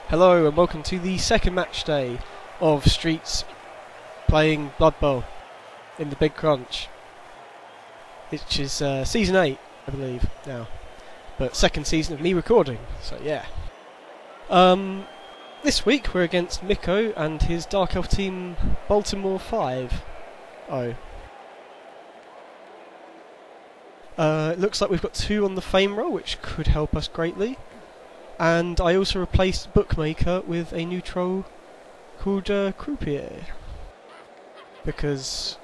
Hello and welcome to the second match day of Streets playing Blood Bowl in the Big Crunch, which is Season 8 I believe now, but second season of me recording, so yeah. This week we're against Mikko and his Dark Elf team Baltimore Five-0. It looks like we've got 2 on the fame roll, which could help us greatly. And I also replaced Bookmaker with a new troll called Croupier. Because,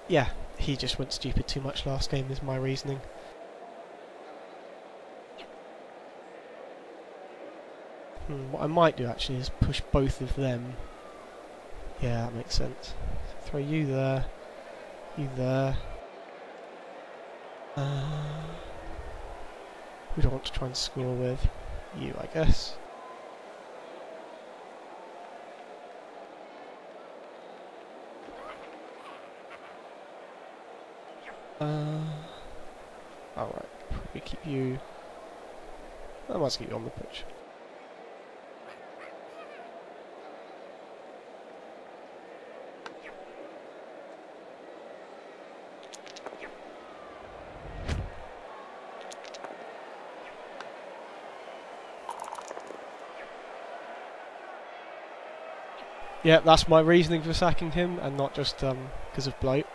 yeah, he just went stupid too much last game is my reasoning. What I might do actually is push both of them. Yeah, that makes sense. Throw you there, you there. Who do I want to try and score with? You, I guess. Alright, probably keep you. I might keep you on the pitch. Yeah, that's my reasoning for sacking him, and not just because of bloat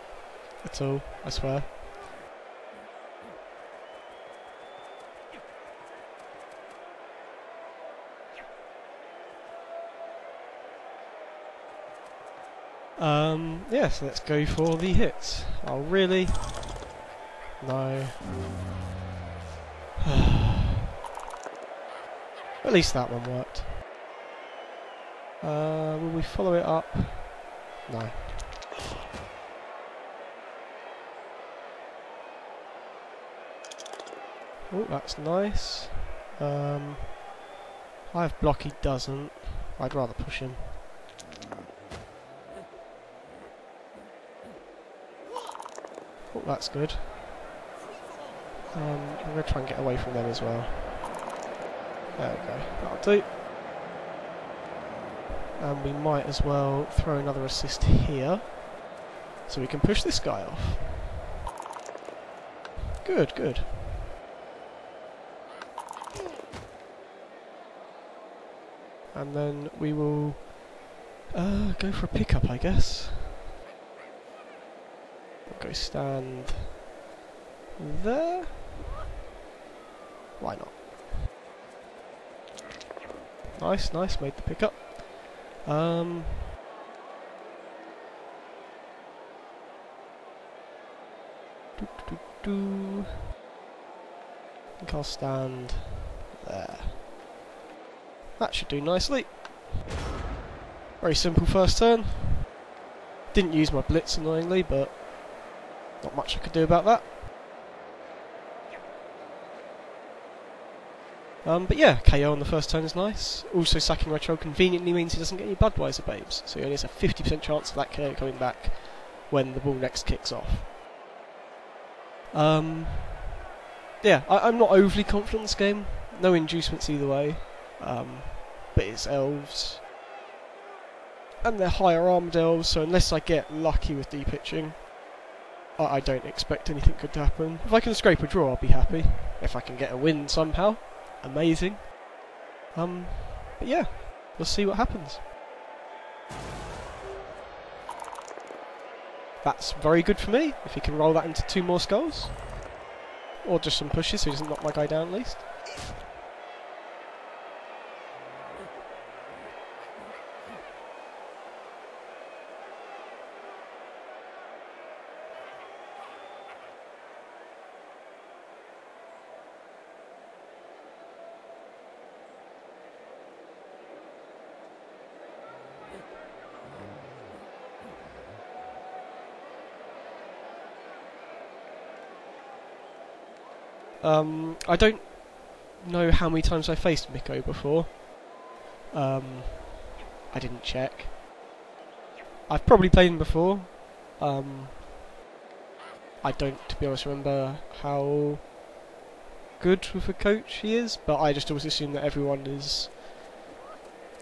at all, I swear. Yeah, so let's go for the hits. Oh, really? No. At least that one worked. Will we follow it up? No. Oh, that's nice. I have block, he doesn't. I'd rather push him. Oh, that's good. I'm going to try and get away from them as well. There we go. That'll do. And we might as well throw another assist here, so we can push this guy off. Good, good. And then we will go for a pickup, I guess. We'll go stand there. Why not? Nice, nice, made the pickup. I think I'll stand there. That should do nicely. Very simple first turn. Didn't use my blitz annoyingly, but not much I could do about that. But yeah, KO on the first turn is nice. Also, sacking my troll conveniently means he doesn't get any Budweiser babes, so he only has a 50% chance of that KO coming back when the ball next kicks off. Yeah, I'm not overly confident in this game. No inducements either way, but it's elves. And they're higher armed elves, so unless I get lucky with D-pitching, I don't expect anything good to happen. If I can scrape a draw, I'll be happy. If I can get a win somehow, amazing. But yeah, we'll see what happens. That's very good for me, if he can roll that into 2 more skulls. Or just some pushes so he doesn't knock my guy down at least. I don't know how many times I faced Mikko before. I didn't check. I've probably played him before. I don't, to be honest, remember how good with a coach he is, but I just always assume that everyone is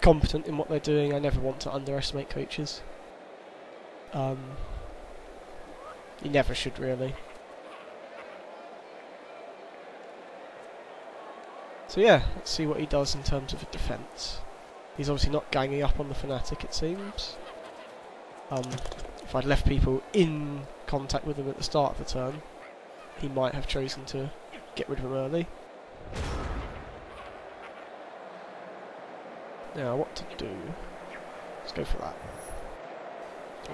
competent in what they're doing. I never want to underestimate coaches. You never should, really. So yeah, let's see what he does in terms of a defence. He's obviously not ganging up on the Fanatic, it seems. If I'd left people in contact with him at the start of the turn, he might have chosen to get rid of him early. Now, what to do? Let's go for that.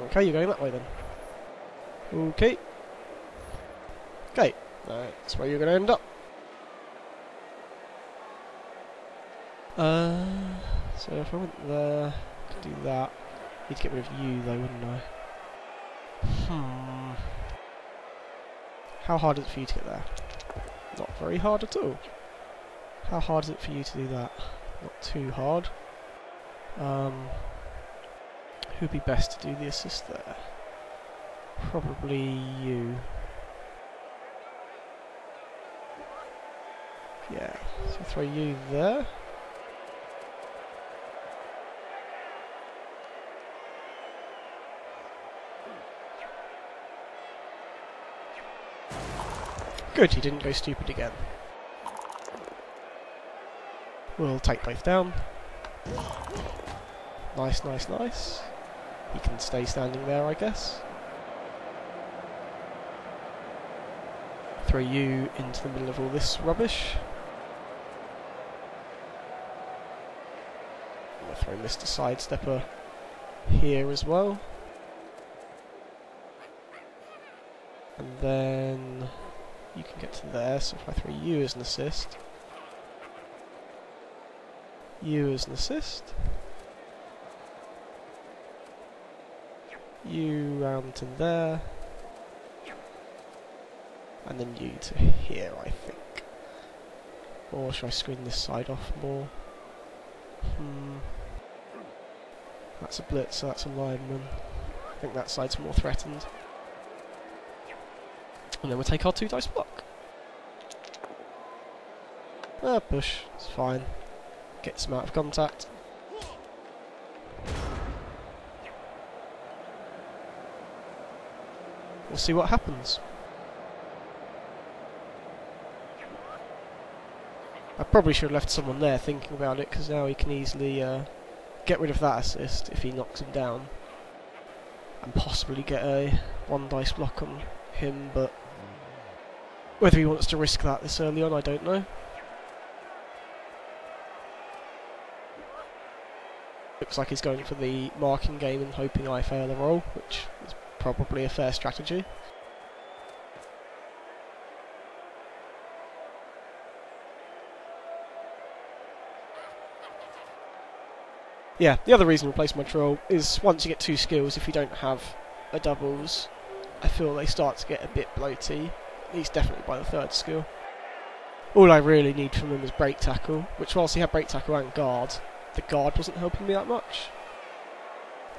Okay, you're going that way then. Okay. Okay, that's where you're going to end up. So if I went there, I could do that. Need to get rid of you though, wouldn't I? How hard is it for you to get there? Not very hard at all. How hard is it for you to do that? Not too hard. Who'd be best to do the assist there? Probably you. Yeah, so throw you there. Good, he didn't go stupid again. We'll take both down. Nice, nice, nice. He can stay standing there, I guess. Throw you into the middle of all this rubbish. I'm going to throw Mr. Sidestepper here as well. And then you can get to there, so if I throw you as an assist, you as an assist, you round to there, and then you to here, I think. Or should I screen this side off more? That's a blitz, so that's a lineman. I think that side's more threatened. And then we'll take our 2 dice block. Push, it's fine. Gets him out of contact. We'll see what happens. I probably should have left someone there thinking about it, because now he can easily get rid of that assist if he knocks him down. And possibly get a 1 dice block on him, but whether he wants to risk that this early on, I don't know. Looks like he's going for the marking game and hoping I fail a roll, which is probably a fair strategy. Yeah, the other reason to replace my troll is once you get 2 skills, if you don't have a doubles, I feel they start to get a bit bloaty. At least definitely by the 3rd skill. All I really need from him is break tackle, which whilst he had break tackle and guard, the guard wasn't helping me that much.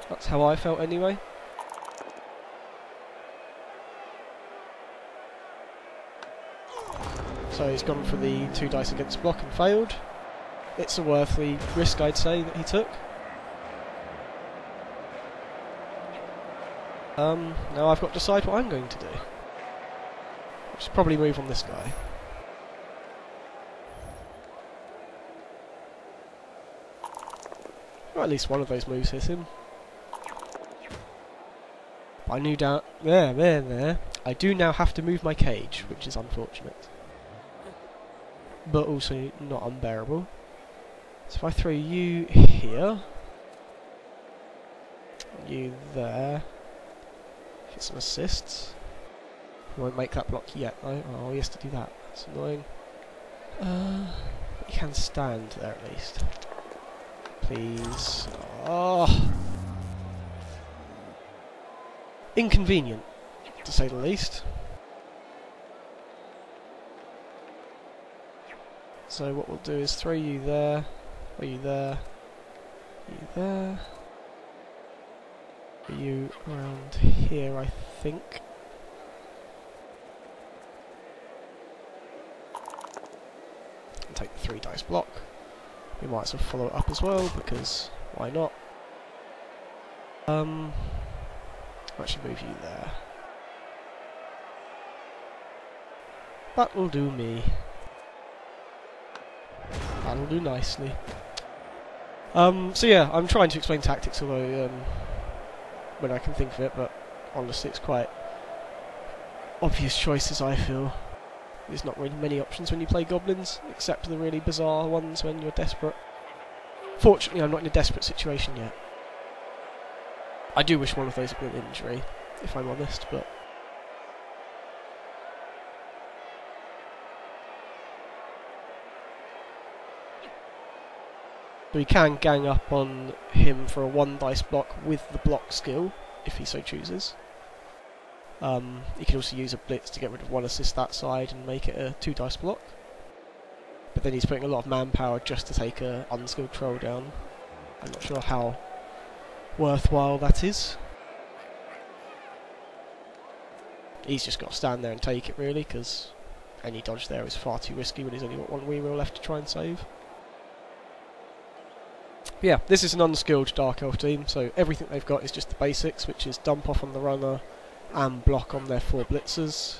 That's how I felt anyway. So he's gone for the 2 dice against block and failed. It's a worthy risk, I'd say, that he took. Now I've got to decide what I'm going to do. I should probably move on this guy. Or at least one of those moves hit him. I knew down there. I do now have to move my cage, which is unfortunate. But also not unbearable. So if I throw you here, you there, get some assists. He won't make that block yet though. Oh, he has to do that. That's annoying. He can stand there at least. Please. Oh. Inconvenient, to say the least. So what we'll do is throw you there, throw you there, you there, throw you around here, I think. And take the 3 dice block. We might as well follow it up as well, because why not? I'll actually move you there. That will do me. That'll do nicely. So yeah, I'm trying to explain tactics, although when I can think of it, but honestly it's quite obvious choices, I feel. There's not really many options when you play goblins, except the really bizarre ones when you're desperate. Fortunately, I'm not in a desperate situation yet. I do wish one of those had been an injury, if I'm honest, but... We can gang up on him for a 1 dice block with the block skill, if he so chooses. He can also use a blitz to get rid of 1 assist that side and make it a 2 dice block. But then he's putting a lot of manpower just to take a unskilled troll down. I'm not sure how worthwhile that is. He's just got to stand there and take it, really, because any dodge there is far too risky when he's only got 1 reroll left to try and save. But yeah, this is an unskilled Dark Elf team, so everything they've got is just the basics, which is dump off on the runner and block on their 4 blitzers,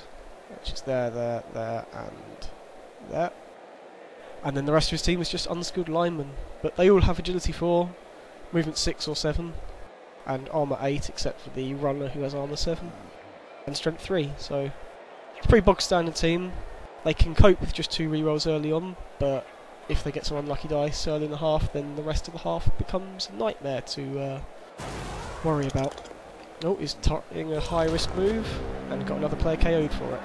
which is there, and there. And then the rest of his team is just unskilled linemen, but they all have agility 4, movement 6 or 7, and armour 8, except for the runner who has armour 7, and strength 3, so it's a pretty bog standard team. They can cope with just 2 rerolls early on, but if they get some unlucky dice early in the half, then the rest of the half becomes a nightmare to worry about. Oh, he's targeting a high risk move, and got another player KO'd for it.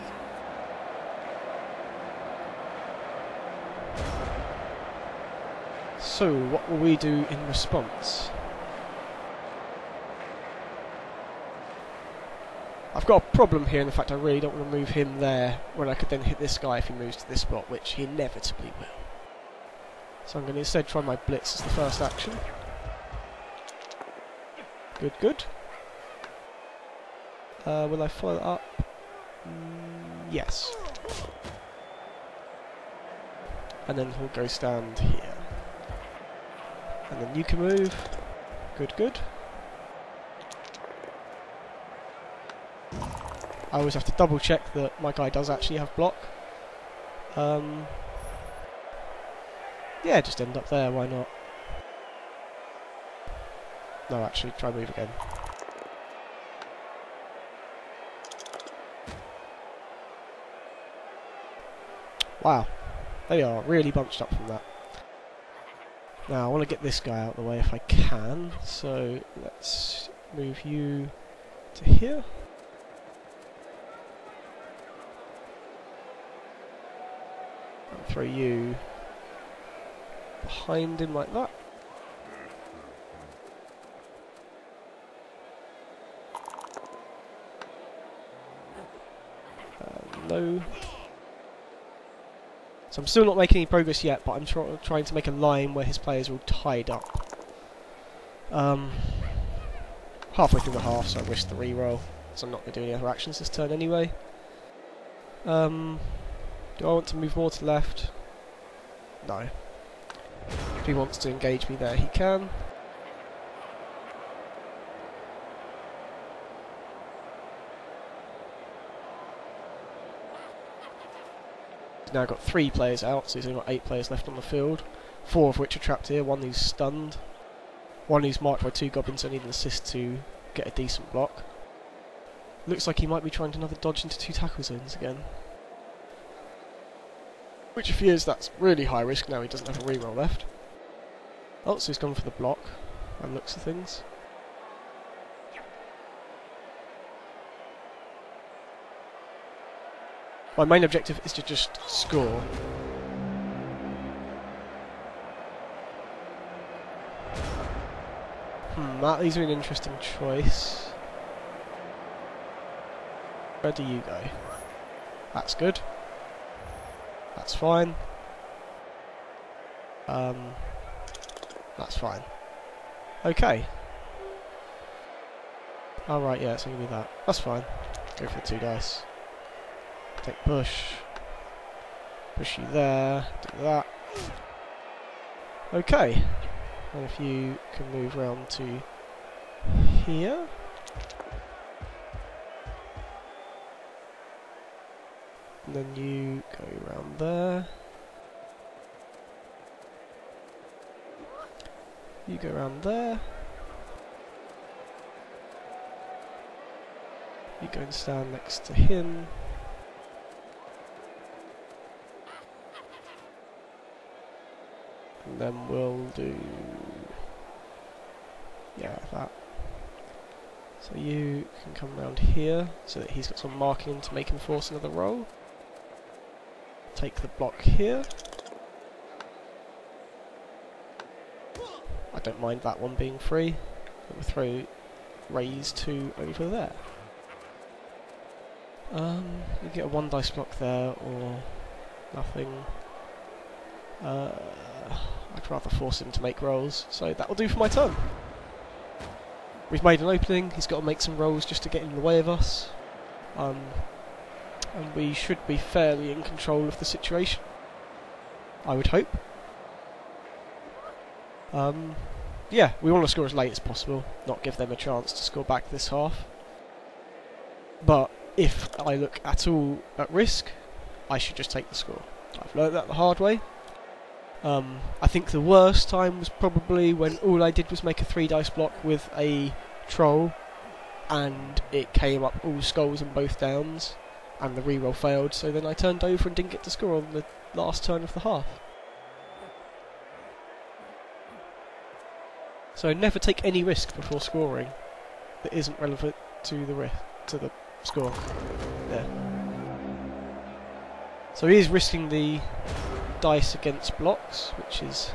So, what will we do in response? I've got a problem here in the fact I really don't want to move him there when I could then hit this guy if he moves to this spot, which he inevitably will. So I'm going to instead try my blitz as the first action. Good, good. Will I follow that up? Yes. And then he'll go stand here. And then you can move. Good, good. I always have to double check that my guy does actually have block. Yeah, just end up there, why not? No, actually, try move again. Wow, they are really bunched up from that. Now, I want to get this guy out of the way if I can, so let's move you to here. And throw you behind him like that. No. So I'm still not making any progress yet, but I'm trying to make a line where his players are all tied up. Halfway through the half, so I risk the reroll, so I'm not going to do any other actions this turn anyway. Do I want to move more to the left? No. If he wants to engage me there, he can. He's now got 3 players out, so he's only got 8 players left on the field. 4 of which are trapped here, 1 who's stunned. 1 who's marked by 2 goblins, so I need an assist to get a decent block. Looks like he might be trying to another dodge into 2 tackle zones again. Which if he is, that's really high risk now he doesn't have a reroll left. Oh, so he's gone for the block, and looks of things. My main objective is to just score. That leaves me an interesting choice. Where do you go? That's good. That's fine. That's fine. Okay. Alright, yeah, it's going to be that. That's fine. Go for the 2 dice. Take push. Push you there. Do that. Okay, and if you can move round to here. And then you go around there. You go around there. You go and stand next to him. And then we'll do... yeah, that. So you can come around here, so that he's got some marking to make him force another roll. Take the block here. I don't mind that one being free. We'll throw raise 2 over there. You get a 1 dice block there, or nothing. I'd rather force him to make rolls, so that will do for my turn. We've made an opening, he's got to make some rolls just to get in the way of us. And we should be fairly in control of the situation, I would hope. Yeah, we want to score as late as possible, not give them a chance to score back this half. But if I look at all at risk, I should just take the score. I've learned that the hard way. I think the worst time was probably when all I did was make a 3 dice block with a troll, and it came up all skulls and both downs, and the reroll failed, so then I turned over and didn't get to score on the last turn of the half. So never take any risk before scoring that isn't relevant to the score. There. So he is risking the dice against blocks, which is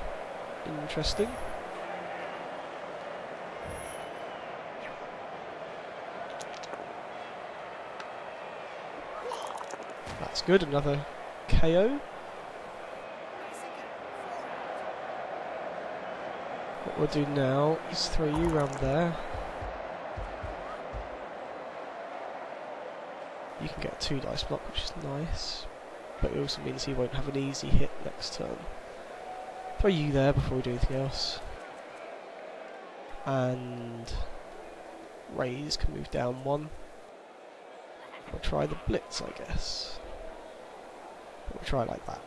interesting. That's good, another KO. What we'll do now is throw you round there. You can get a 2 dice block, which is nice, but it also means he won't have an easy hit next turn. Throw you there before we do anything else. And raise can move down 1. We'll try the blitz, I guess. We'll try it like that.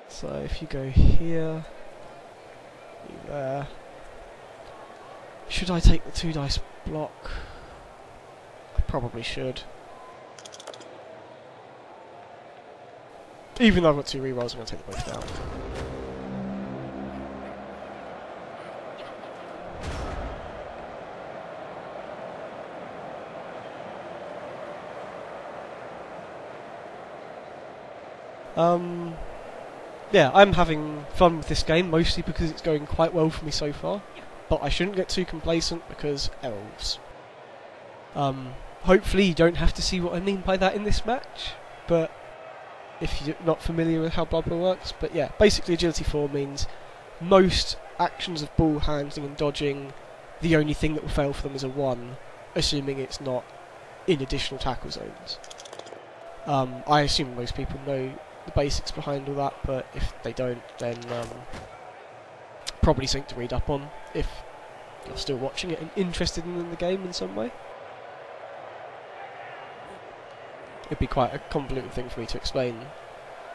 So if you go here, you there. Should I take the 2 dice block? I probably should. Even though I've got 2 rerolls, I'm going to take them both down. Yeah, I'm having fun with this game, mostly because it's going quite well for me so far. But I shouldn't get too complacent, because elves. Hopefully you don't have to see what I mean by that in this match, but if you're not familiar with how Blood Bowl works. But yeah, basically Agility 4 means most actions of ball handling and dodging, the only thing that will fail for them is a 1, assuming it's not in additional tackle zones. I assume most people know the basics behind all that, but if they don't, then probably something to read up on if you're still watching it and interested in the game in some way. It'd be quite a convoluted thing for me to explain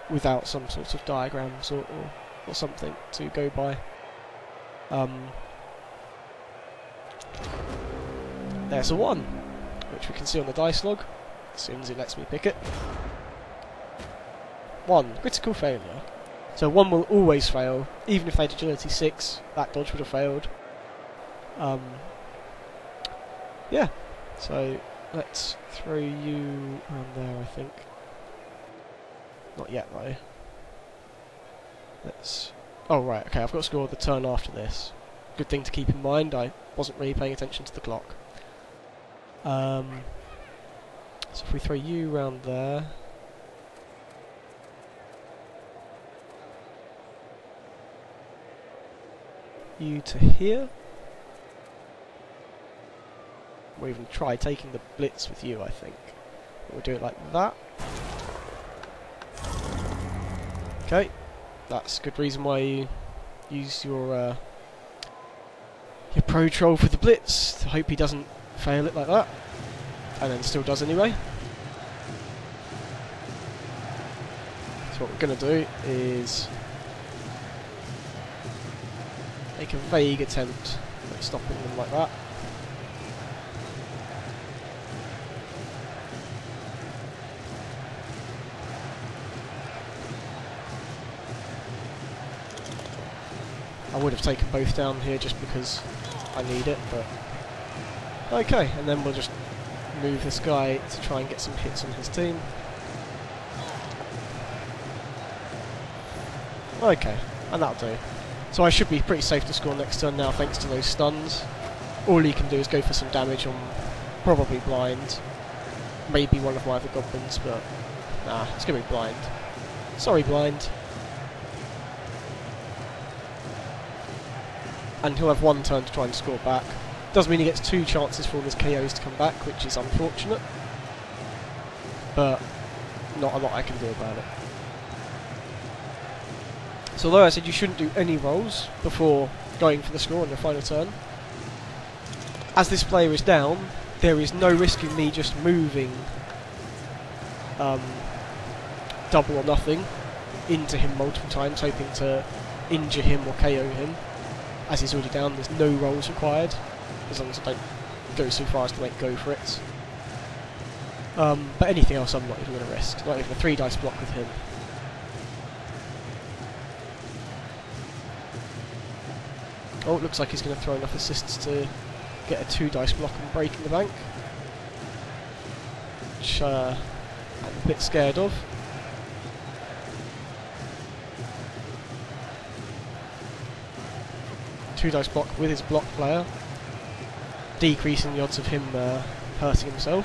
without some sort of diagrams or something to go by. There's a 1, which we can see on the dice log as soon as it lets me pick it. 1, critical failure. So 1 will always fail, even if they had agility 6, that dodge would have failed. Yeah, so let's throw you around there, I think. Not yet though. Let's... oh right, okay, I've got to score the turn after this. Good thing to keep in mind, I wasn't really paying attention to the clock. So if we throw you around there... you to here. We'll even try taking the blitz with you, I think. We'll do it like that. Okay, that's a good reason why you use your pro troll for the blitz. I hope he doesn't fail it like that, and then still does anyway. So what we're going to do is make a vague attempt at stopping them like that. I would have taken both down here just because I need it, but okay, and then we'll just move this guy to try and get some hits on his team. Okay, and that'll do. So I should be pretty safe to score next turn now thanks to those stuns. All he can do is go for some damage on probably blind, maybe one of my other goblins, but nah, it's going to be blind. Sorry, blind. And he'll have one turn to try and score back. Does mean he gets 2 chances for all his KOs to come back, which is unfortunate, but not a lot I can do about it. So although I said you shouldn't do any rolls before going for the score on your final turn, as this player is down, there is no risk in me just moving double or nothing into him multiple times, hoping to injure him or KO him. As he's already down, there's no rolls required, as long as I don't go so far as to make go for it. But anything else I'm not even going to risk. Not even a 3 dice block with him. Oh, it looks like he's going to throw enough assists to get a 2 dice block and break in the bank, which I'm a bit scared of. Two dice block with his block player, decreasing the odds of him hurting himself.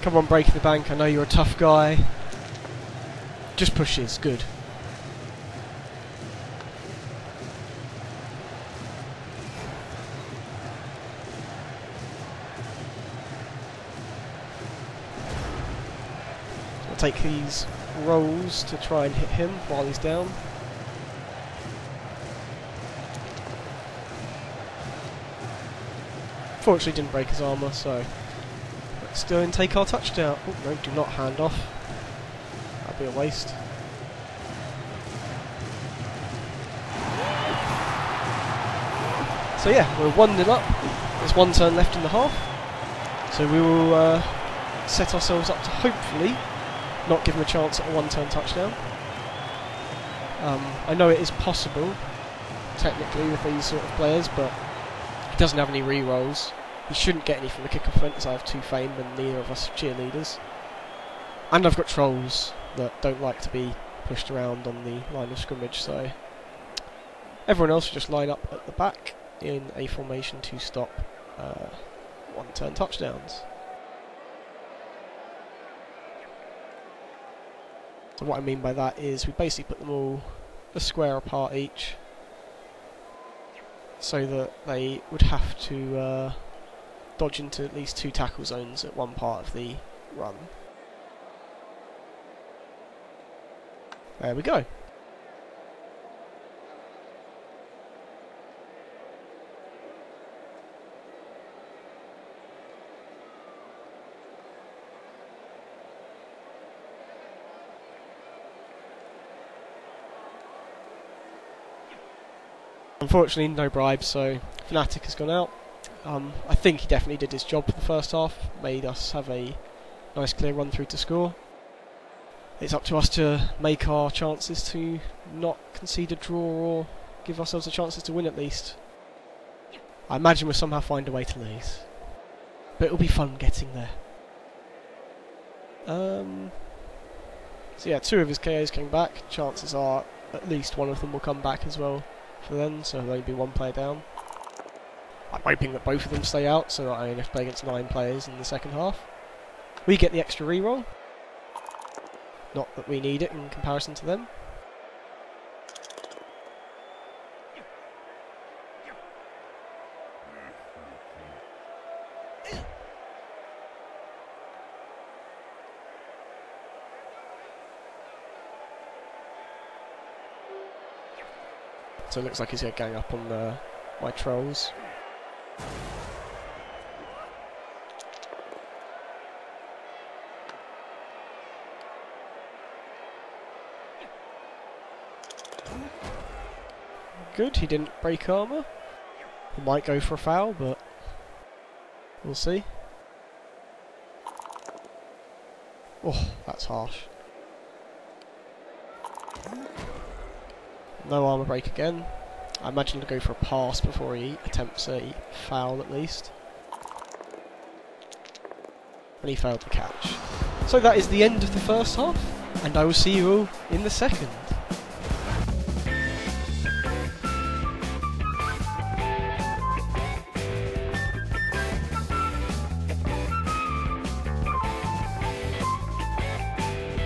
Come on, break the bank, I know you're a tough guy. Just pushes, good. Take these rolls to try and hit him while he's down. Fortunately didn't break his armour, so let's go and take our touchdown. Oh no, do not hand off. That'd be a waste. So yeah, we're 1-0 up. There's 1 turn left in the half. So we will set ourselves up to hopefully not give him a chance at a 1-turn touchdown. I know it is possible, technically, with these sort of players, but he doesn't have any re-rolls. He shouldn't get any from the kick-off event, as I have 2 fame and neither of us are cheerleaders. And I've got trolls that don't like to be pushed around on the line of scrimmage, so everyone else will just line up at the back in a formation to stop 1-turn touchdowns. So what I mean by that is we basically put them all a square apart each, so that they would have to dodge into at least 2 tackle zones at one part of the run. There we go. Unfortunately, no bribes, so Fnatic has gone out. I think he definitely did his job for the first half, made us have a nice clear run through to score. It's up to us to make our chances to not concede a draw or give ourselves a chances to win at least. I imagine we'll somehow find a way to lose, but it'll be fun getting there. So yeah, 2 of his KOs came back. Chances are at least one of them will come back as well for them, so there'll only be one player down. I'm hoping that both of them stay out, so that I only have to play against 9 players in the second half. We get the extra reroll. Not that we need it in comparison to them. So it looks like he's going to gang up on my trolls. Good, he didn't break armour. He might go for a foul, but we'll see. Oh, that's harsh. No armour break again. I imagine he'll go for a pass before he attempts a foul at least. And he failed the catch. So that is the end of the first half, and I will see you all in the second.